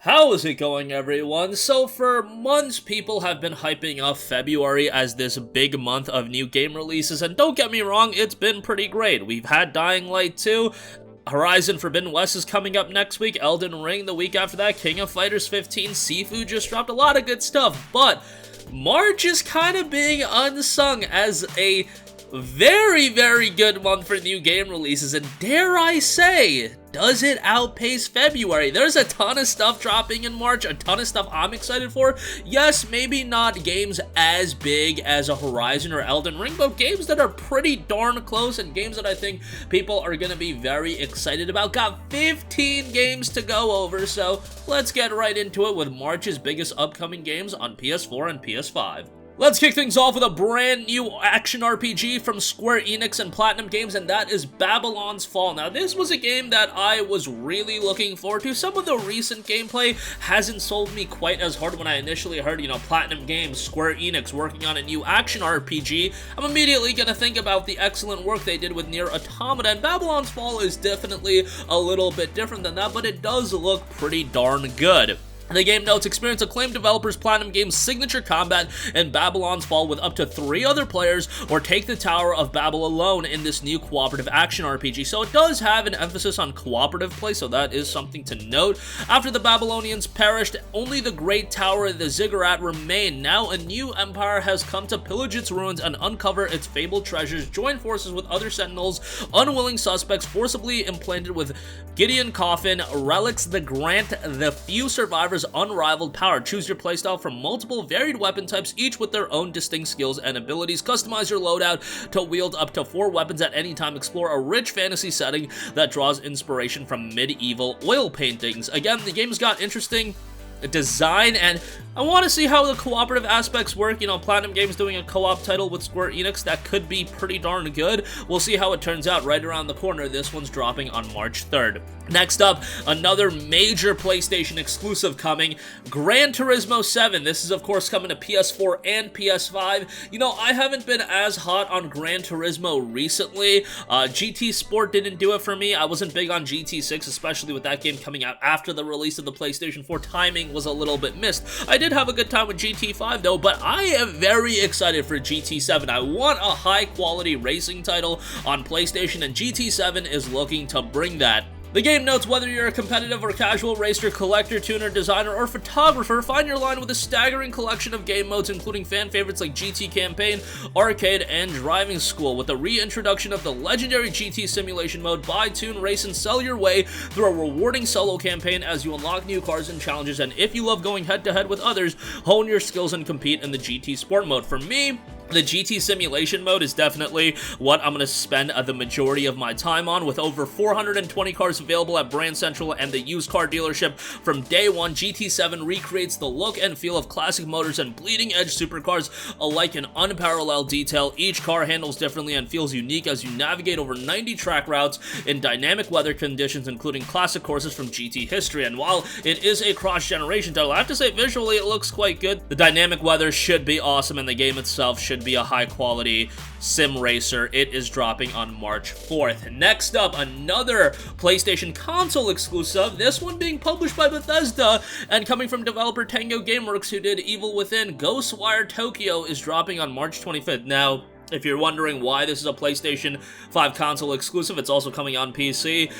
How is it going, everyone? So for months, people have been hyping up February as this big month of new game releases, and don't get me wrong, it's been pretty great. We've had Dying Light 2, Horizon Forbidden West is coming up next week, Elden Ring the week after that, King of Fighters 15, Sifu just dropped, a lot of good stuff, but March is kind of being unsung as a very, very good month for new game releases, and dare I say, does it outpace February? There's a ton of stuff dropping in March, a ton of stuff I'm excited for. Yes, maybe not games as big as a Horizon or Elden Ring, but games that are pretty darn close and games that I think people are going to be very excited about. Got 15 games to go over, so let's get right into it with March's biggest upcoming games on PS4 and PS5. Let's kick things off with a brand new action RPG from Square Enix and Platinum Games, and that is Babylon's Fall. Now, this was a game that I was really looking forward to. Some of the recent gameplay hasn't sold me quite as hard when I initially heard, Platinum Games, Square Enix working on a new action RPG. I'm immediately going to think about the excellent work they did with Nier Automata, and Babylon's Fall is definitely a little bit different than that, but it does look pretty darn good. The game notes experience acclaimed developers Platinum Games' signature combat in Babylon's Fall with up to 3 other players, or take the Tower of Babel alone in this new cooperative action RPG. So it does have an emphasis on cooperative play, so that is something to note. After the Babylonians perished, only the Great Tower of the Ziggurat remained. Now a new empire has come to pillage its ruins and uncover its fabled treasures, join forces with other sentinels, unwilling suspects forcibly implanted with Gideon Coffin, relics that grant the few survivors unrivaled power. Choose your playstyle from multiple varied weapon types, each with their own distinct skills and abilities. Customize your loadout to wield up to 4 weapons at any time. Explore a rich fantasy setting that draws inspiration from medieval oil paintings. Again, the game's got interesting design, and I want to see how the cooperative aspects work. Platinum Games doing a co-op title with Square Enix, that could be pretty darn good. We'll see how it turns out right around the corner. This one's dropping on March 3rd. Next up, another major PlayStation exclusive coming, Gran Turismo 7. This is, of course, coming to PS4 and PS5. I haven't been as hot on Gran Turismo recently. GT Sport didn't do it for me. I wasn't big on GT6, especially with that game coming out after the release of the PlayStation 4. Timing was a little bit missed. I did have a good time with GT5 though, but I am very excited for GT7. I want a high-quality racing title on PlayStation, and GT7 is looking to bring that. The game notes, whether you're a competitive or casual racer, collector, tuner, designer, or photographer, find your line with a staggering collection of game modes, including fan favorites like GT Campaign, Arcade, and Driving School. With the reintroduction of the legendary GT Simulation mode, buy, tune, race, and sell your way through a rewarding solo campaign as you unlock new cars and challenges. And if you love going head-to-head with others, hone your skills and compete in the GT Sport mode. For me, the GT Simulation mode is definitely what I'm going to spend the majority of my time on. With over 420 cars available at Brand Central and the used car dealership from day one, GT7 recreates the look and feel of classic motors and bleeding-edge supercars alike in unparalleled detail. Each car handles differently and feels unique as you navigate over 90 track routes in dynamic weather conditions, including classic courses from GT history. And while it is a cross-generation title, I have to say visually it looks quite good. The dynamic weather should be awesome, and the game itself should be a high-quality sim racer. It is dropping on March 4th. Next up, another PlayStation console exclusive, this one being published by Bethesda and coming from developer Tango Gameworks, who did Evil Within. GhostWire Tokyo is dropping on March 25th. Now, if you're wondering why this is a PlayStation 5 console exclusive, it's also coming on PC.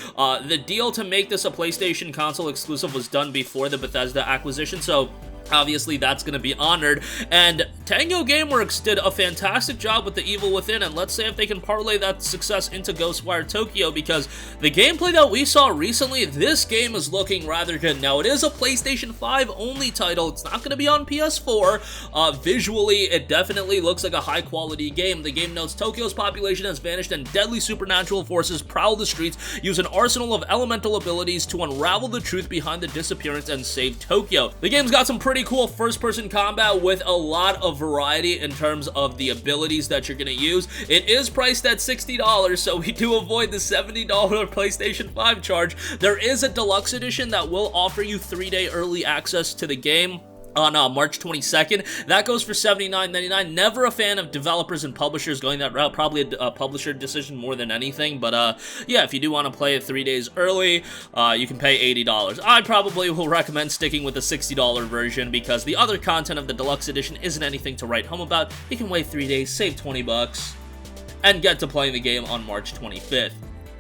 The deal to make this a PlayStation console exclusive was done before the Bethesda acquisition, so obviously that's going to be honored, and Tango Gameworks did a fantastic job with the Evil Within, and let's see if they can parlay that success into GhostWire Tokyo, because the gameplay that we saw recently, this game is looking rather good. Now, it is a PlayStation 5 only title. It's not going to be on PS4. Visually, it definitely looks like a high-quality game. The game notes, Tokyo's population has vanished and deadly supernatural forces prowl the streets, use an arsenal of elemental abilities to unravel the truth behind the disappearance and save Tokyo. The game's got some pretty cool first-person combat with a lot of variety in terms of the abilities that you're going to use. It is priced at $60, so we do avoid the $70 PlayStation 5 charge. There is a deluxe edition that will offer you 3-day early access to the game. on March 22nd. That goes for $79.99. Never a fan of developers and publishers going that route. Probably a publisher decision more than anything. But yeah, if you do want to play it 3 days early, you can pay $80. I probably will recommend sticking with the $60 version because the other content of the deluxe edition isn't anything to write home about. You can wait 3 days, save 20 bucks, and get to playing the game on March 25th.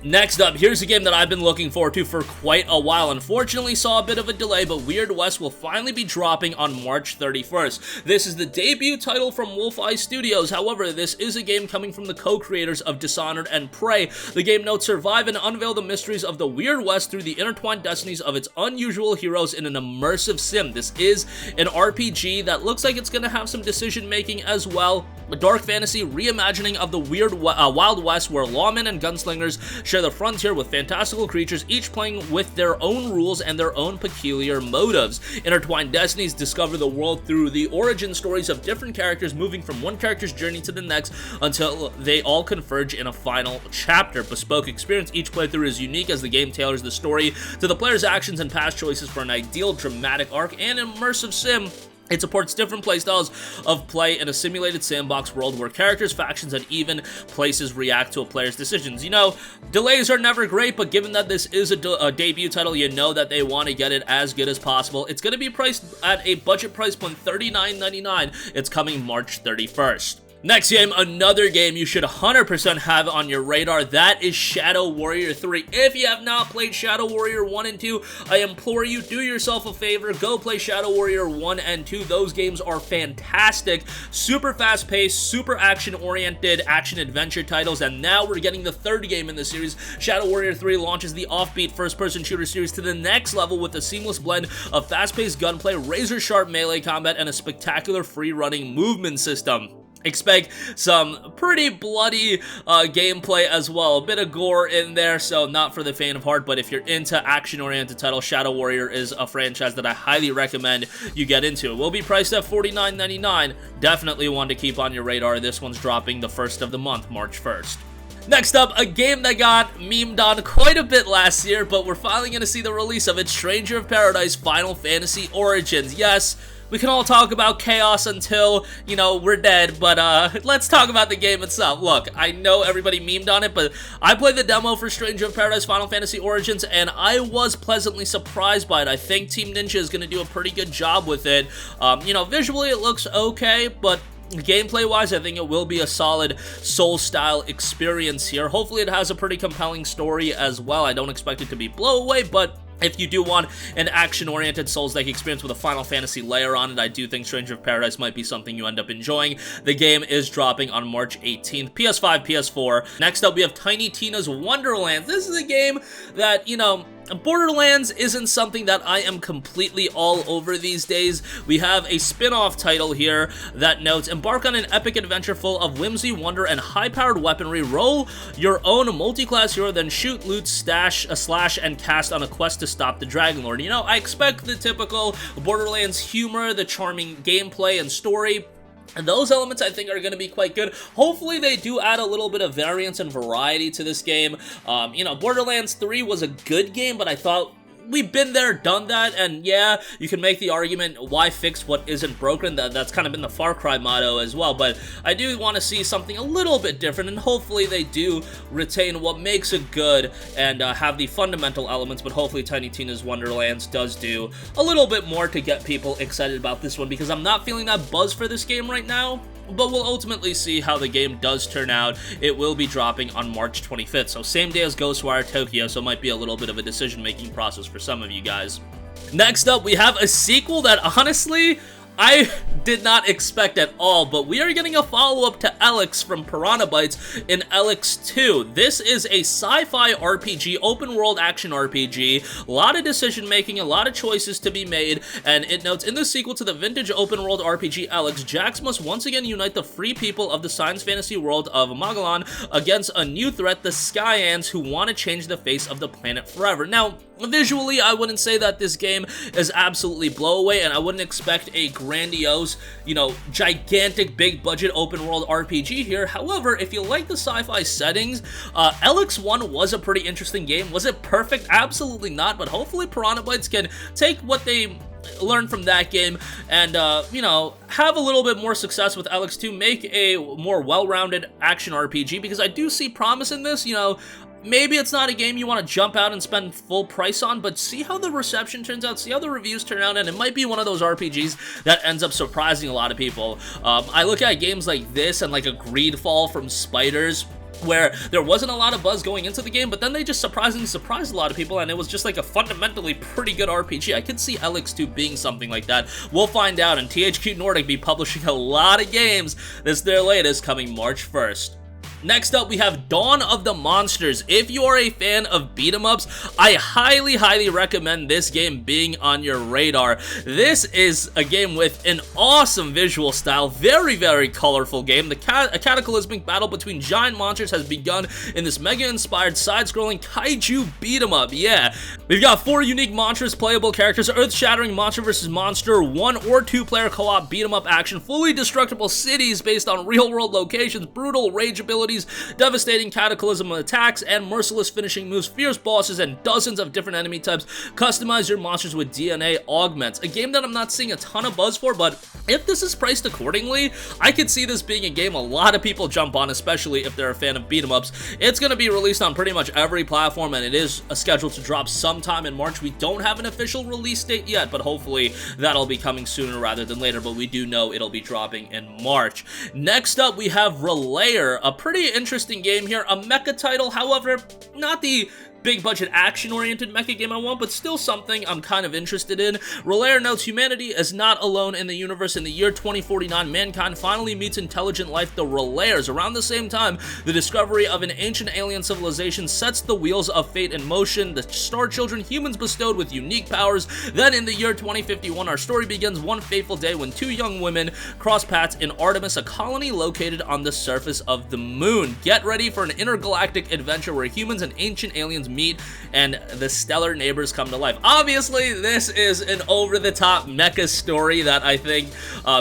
Next up, here's a game that I've been looking forward to for quite a while. Unfortunately, saw a bit of a delay, but Weird West will finally be dropping on March 31st. This is the debut title from Wolfeye Studios. However, this is a game coming from the co-creators of Dishonored and Prey. The game notes survive and unveil the mysteries of the Weird West through the intertwined destinies of its unusual heroes in an immersive sim. This is an RPG that looks like it's going to have some decision-making as well. A dark fantasy reimagining of the Wild West where lawmen and gunslingers share the frontier with fantastical creatures, each playing with their own rules and their own peculiar motives. Intertwined destinies discover the world through the origin stories of different characters, moving from one character's journey to the next until they all converge in a final chapter. Bespoke experience, each playthrough is unique as the game tailors the story to the player's actions and past choices for an ideal dramatic arc and immersive sim. It supports different playstyles of play in a simulated sandbox world where characters, factions, and even places react to a player's decisions. You know, delays are never great, but given that this is a debut title, you know that they want to get it as good as possible. It's going to be priced at a budget price point $39.99. It's coming March 31st. Next game, another game you should 100% have on your radar. That is Shadow Warrior 3. If you have not played Shadow Warrior 1 and 2, I implore you, do yourself a favor, go play Shadow Warrior 1 and 2. Those games are fantastic, super fast-paced, super action-oriented action-adventure titles, and now we're getting the third game in the series. Shadow Warrior 3 launches the offbeat first-person shooter series to the next level with a seamless blend of fast-paced gunplay, razor-sharp melee combat, and a spectacular free-running movement system. Expect some pretty bloody gameplay as well. A bit of gore in there, so not for the faint of heart, but if you're into action-oriented titles, Shadow Warrior is a franchise that I highly recommend you get into. It will be priced at $49.99. Definitely one to keep on your radar. This one's dropping the first of the month, March 1st. Next up, a game that got memed on quite a bit last year, but we're finally going to see the release of it, Stranger of Paradise Final Fantasy Origins. Yes, we can all talk about chaos until, you know, we're dead, but let's talk about the game itself. Look, I know everybody memed on it, but I played the demo for Stranger of Paradise Final Fantasy Origins, and I was pleasantly surprised by it. I think Team Ninja is going to do a pretty good job with it. You know, visually it looks okay, but gameplay-wise, I think it will be a solid Soul-style experience here. Hopefully it has a pretty compelling story as well. I don't expect it to be blow away, but if you do want an action-oriented Souls-like experience with a Final Fantasy layer on it, I do think Stranger of Paradise might be something you end up enjoying. The game is dropping on March 18th, PS5, PS4. Next up, we have Tiny Tina's Wonderlands. This is a game that, you know, Borderlands isn't something that I am completely all over these days. We have a spin-off title here that notes, embark on an epic adventure full of whimsy, wonder, and high-powered weaponry. Roll your own multi-class hero, then shoot, loot, slash, and cast on a quest to stop the Dragon Lord. You know, I expect the typical Borderlands humor, the charming gameplay and story. And those elements, I think, are going to be quite good. Hopefully, they do add a little bit of variance and variety to this game. You know, Borderlands 3 was a good game, but I thought we've been there, done that, and yeah, you can make the argument, why fix what isn't broken? That's kind of been the Far Cry motto as well, but I do want to see something a little bit different, and hopefully they do retain what makes it good and have the fundamental elements, but hopefully Tiny Tina's Wonderlands does do a little bit more to get people excited about this one, because I'm not feeling that buzz for this game right now. But we'll ultimately see how the game does turn out. It will be dropping on March 25th, so same day as GhostWire Tokyo, so it might be a little bit of a decision-making process for some of you guys. Next up, we have a sequel that, honestly, I did not expect at all, but we are getting a follow-up to ELEX from Piranha Bytes in ELEX 2. This is a sci-fi RPG, open-world action RPG, a lot of decision-making, a lot of choices to be made, and it notes, in the sequel to the vintage open-world RPG ELEX, Jax must once again unite the free people of the science fantasy world of Magellan against a new threat, the Sky Ants, who want to change the face of the planet forever. Now, visually, I wouldn't say that this game is absolutely blow away, and I wouldn't expect a grandiose, you know, gigantic, big-budget open-world RPG here. However, if you like the sci-fi settings, ELEX 1 was a pretty interesting game. Was it perfect? Absolutely not, but hopefully Piranha Bytes can take what they learn from that game and, you know, have a little bit more success with ELEX to make a more well-rounded action RPG, because I do see promise in this. You know, maybe it's not a game you want to jump out and spend full price on, but see how the reception turns out, see how the reviews turn out, and it might be one of those RPGs that ends up surprising a lot of people. I look at games like this and like a Greedfall from Spiders, where there wasn't a lot of buzz going into the game, but then they just surprisingly surprised a lot of people, and it was just like a fundamentally pretty good RPG. I could see ELEX 2 being something like that. We'll find out, and THQ Nordic be publishing a lot of games. This is their latest, coming March 1st. Next up, we have Dawn of the Monsters. If you are a fan of beat-em-ups, I highly recommend this game being on your radar. This is a game with an awesome visual style, very colorful game. A cataclysmic battle between giant monsters has begun in this mega-inspired side-scrolling kaiju beat-em-up. Yeah, we've got 4 unique monstrous playable characters, earth-shattering monster versus monster, 1 or 2 player co-op beat-em-up action, fully destructible cities based on real-world locations, brutal rage abilities, devastating cataclysm attacks, and merciless finishing moves, fierce bosses, and dozens of different enemy types. Customize your monsters with DNA augments. A game that I'm not seeing a ton of buzz for, but if this is priced accordingly, I could see this being a game a lot of people jump on, especially if they're a fan of beat-em-ups. It's going to be released on pretty much every platform, and it is scheduled to drop sometime in March. We don't have an official release date yet, but hopefully that'll be coming sooner rather than later, but we do know it'll be dropping in March. Next up, we have Relayer, a pretty interesting game here, a mecha title, however, not the big budget action-oriented mecha game I want, but still something I'm kind of interested in. Relayer notes humanity is not alone in the universe. In the year 2049, mankind finally meets intelligent life, the Relayers. Around the same time, the discovery of an ancient alien civilization sets the wheels of fate in motion. The Star Children, humans bestowed with unique powers. Then in the year 2051, our story begins one fateful day when 2 young women cross paths in Artemis, a colony located on the surface of the moon. Get ready for an intergalactic adventure where humans and ancient aliens meet and the stellar neighbors come to life. Obviously, this is an over-the-top mecha story that I think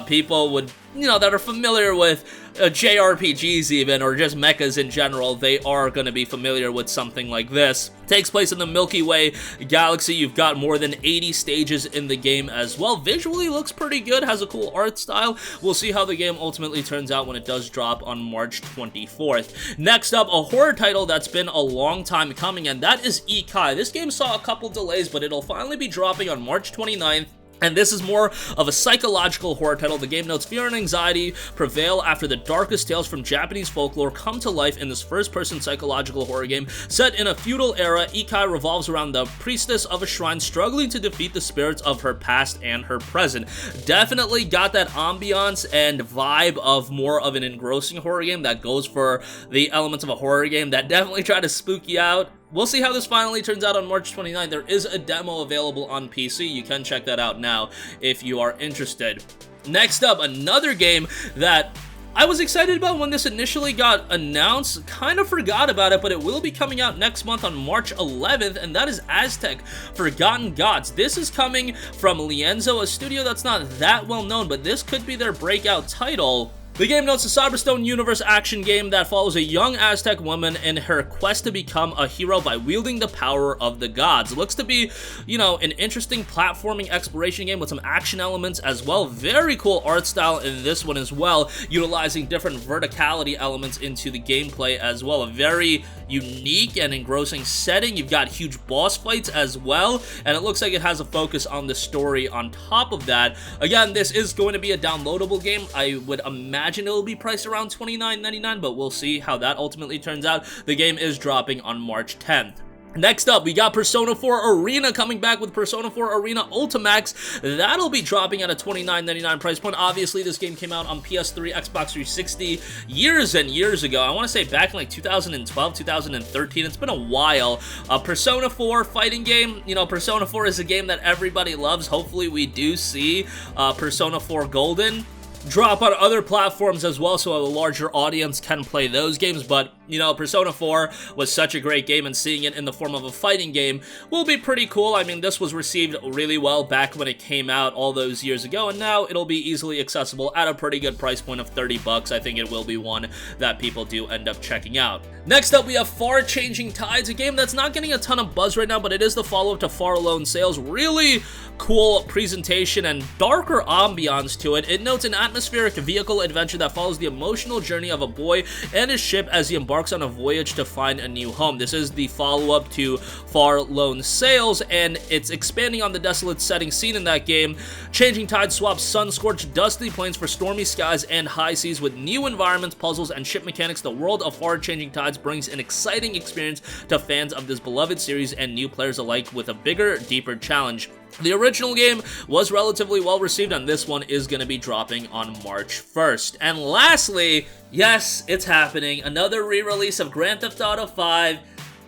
people would, you know, that are familiar with JRPGs even, or just mechas in general, they are going to be familiar with something like this. Takes place in the Milky Way galaxy. You've got more than 80 stages in the game as well. Visually looks pretty good, has a cool art style. We'll see how the game ultimately turns out when it does drop on March 24th. Next up, a horror title that's been a long time coming, and that is Ikai. This game saw a couple delays, but it'll finally be dropping on March 29th. And this is more of a psychological horror title. The game notes fear and anxiety prevail after the darkest tales from Japanese folklore come to life in this first-person psychological horror game. Set in a feudal era, Ikai revolves around the priestess of a shrine struggling to defeat the spirits of her past and her present. Definitely got that ambiance and vibe of more of an engrossing horror game that goes for the elements of a horror game that definitely try to spook you out. We'll see how this finally turns out on March 29th. There is a demo available on PC. You can check that out now if you are interested. Next up, another game that I was excited about when this initially got announced. Kind of forgot about it, but it will be coming out next month on March 11th, and that is Aztech, Forgotten Gods. This is coming from Lienzo, a studio that's not that well known, but this could be their breakout title. The game notes a Cyberstone universe action game that follows a young Aztec woman in her quest to become a hero by wielding the power of the gods. It looks to be, you know, an interesting platforming exploration game with some action elements as well. Very cool art style in this one as well, utilizing different verticality elements into the gameplay as well. A very unique and engrossing setting. You've got huge boss fights as well, and it looks like it has a focus on the story on top of that. Again, this is going to be a downloadable game. I would imagine it'll be priced around $29.99, but we'll see how that ultimately turns out. The game is dropping on March 10th. Next up, we got Persona 4 Arena coming back with Persona 4 Arena Ultimax. That'll be dropping at a $29.99 price point. Obviously, this game came out on PS3, Xbox 360 years and years ago. I want to say back in like 2012, 2013. It's been a while. Persona 4 fighting game. You know, Persona 4 is a game that everybody loves. Hopefully, we do see Persona 4 Golden drop on other platforms as well, so a larger audience can play those games. But, you know, Persona 4 was such a great game, and seeing it in the form of a fighting game will be pretty cool. I mean, this was received really well back when it came out all those years ago, and now it'll be easily accessible at a pretty good price point of $30. I think it will be one that people do end up checking out. Next up, we have Far Changing Tides, a game that's not getting a ton of buzz right now, but it is the follow-up to Far Lone Sails. Really cool presentation and darker ambiance to it. It notes an atmospheric vehicle adventure that follows the emotional journey of a boy and his ship as he embarks on a voyage to find a new home. This is the follow-up to Far Lone Sails, and it's expanding on the desolate setting seen in that game. Changing Tide swaps sun-scorched, dusty plains for stormy skies and high seas. With new environments, puzzles, and ship mechanics, the world of Far Changing Tides brings an exciting experience to fans of this beloved series and new players alike with a bigger, deeper challenge. The original game was relatively well received, and this one is going to be dropping on March 1st. And lastly, yes, it's happening, another re-release of Grand Theft Auto 5.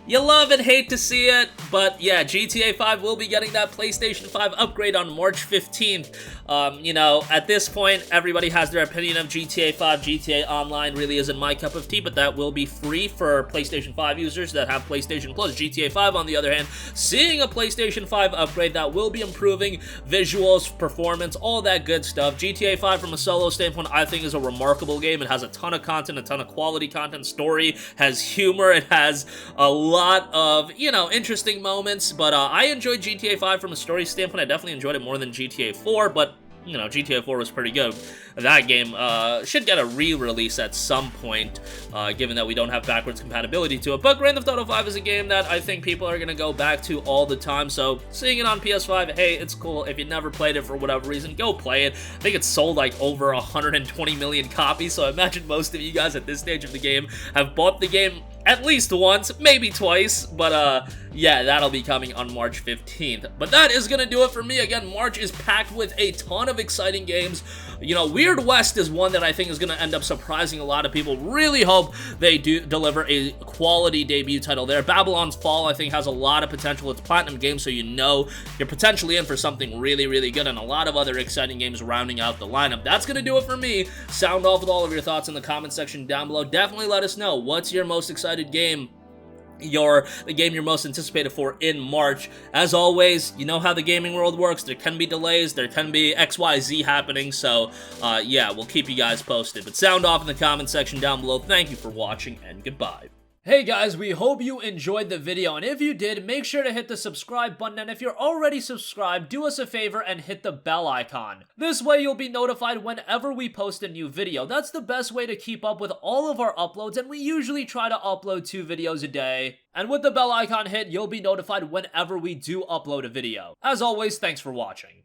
You love and hate to see it, but yeah, GTA 5 will be getting that PlayStation 5 upgrade on March 15th. You know, at this point, everybody has their opinion of GTA 5. GTA Online really isn't my cup of tea, but that will be free for PlayStation 5 users that have PlayStation Plus. GTA 5, on the other hand, seeing a PlayStation 5 upgrade that will be improving visuals, performance, all that good stuff. GTA 5, from a solo standpoint, I think is a remarkable game. It has a ton of content, a ton of quality content, story, has humor, it has a lot of, you know, interesting moments, but I enjoyed GTA 5 from a story standpoint. I definitely enjoyed it more than GTA 4, but you know, GTA 4 was pretty good. That game should get a re-release at some point, given that we don't have backwards compatibility to it. But Grand Theft Auto 5 is a game that I think people are going to go back to all the time, so seeing it on PS5, hey, it's cool. If you never played it for whatever reason, go play it. I think it's sold like over 120 million copies, so I imagine most of you guys at this stage of the game have bought the game at least once, maybe twice, but yeah, that'll be coming on March 15th. But that is gonna do it for me. Again, March is packed with a ton of exciting games. You know, Weird West is one that I think is gonna end up surprising a lot of people. Really hope they do deliver a quality debut title there. Babylon's Fall, I think, has a lot of potential. It's a Platinum game, so you know you're potentially in for something really, really good, and a lot of other exciting games rounding out the lineup. That's gonna do it for me. Sound off with all of your thoughts in the comment section down below. Definitely let us know, what's your most excited game, the game you're most anticipated for in March. As always, you know how the gaming world works. There can be delays, there can be XYZ happening, so yeah, we'll keep you guys posted. But sound off in the comment section down below. Thank you for watching, and goodbye. Hey guys, we hope you enjoyed the video, and if you did, make sure to hit the subscribe button, and if you're already subscribed, do us a favor and hit the bell icon. This way you'll be notified whenever we post a new video. That's the best way to keep up with all of our uploads, and we usually try to upload 2 videos a day. And with the bell icon hit, you'll be notified whenever we do upload a video. As always, thanks for watching.